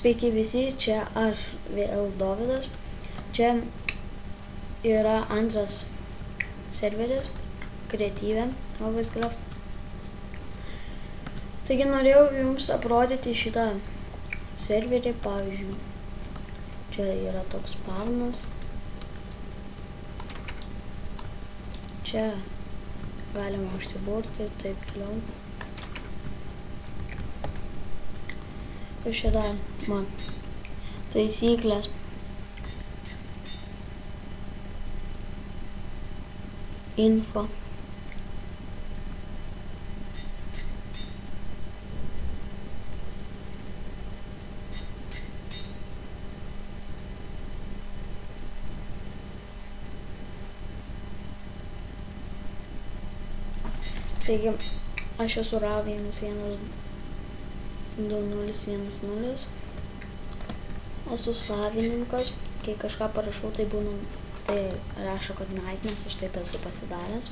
Sveiki visi, čia aš vėl Dovydas. Čia yra antras serveris, Creative Novaiscraft. Taigi norėjau jums aprodyti šitą serverį, pavyzdžiui. Čia yra toks spawnas. Čia galima užsiburti ir taip toliau. Kas čia dar? Man. Taisyklės. Info. Taigi, aš esu Ra112010. Esu savininkas. Kai kažką parašau, tai būna, tai rašo, kad night, nes aš taip esu pasidaręs.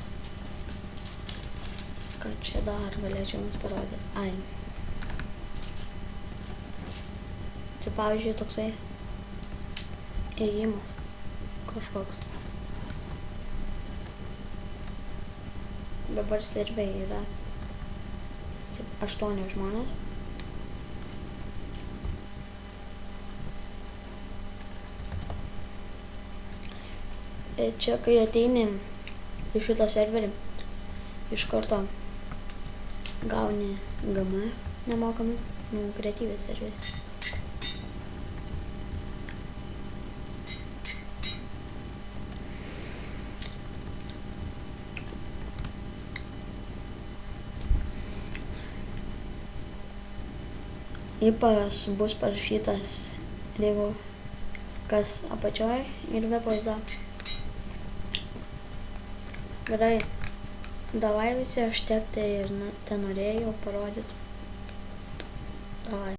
Ką čia dar galėčiau jums parodyti? Ai. Tai pavyzdžiui toksai ėjimas kažkoks. Dabar serveriai yra 8 žmonės. Čia kai ateini į šitą serverį, iš karto gauni GM nemokamai, Creative serveris. IPas bus parašytas, jeigu kas apačioj ir be vaizdo. Gerai, davai visi, aš tiek tai ir tenorėjau parodyti. Davai.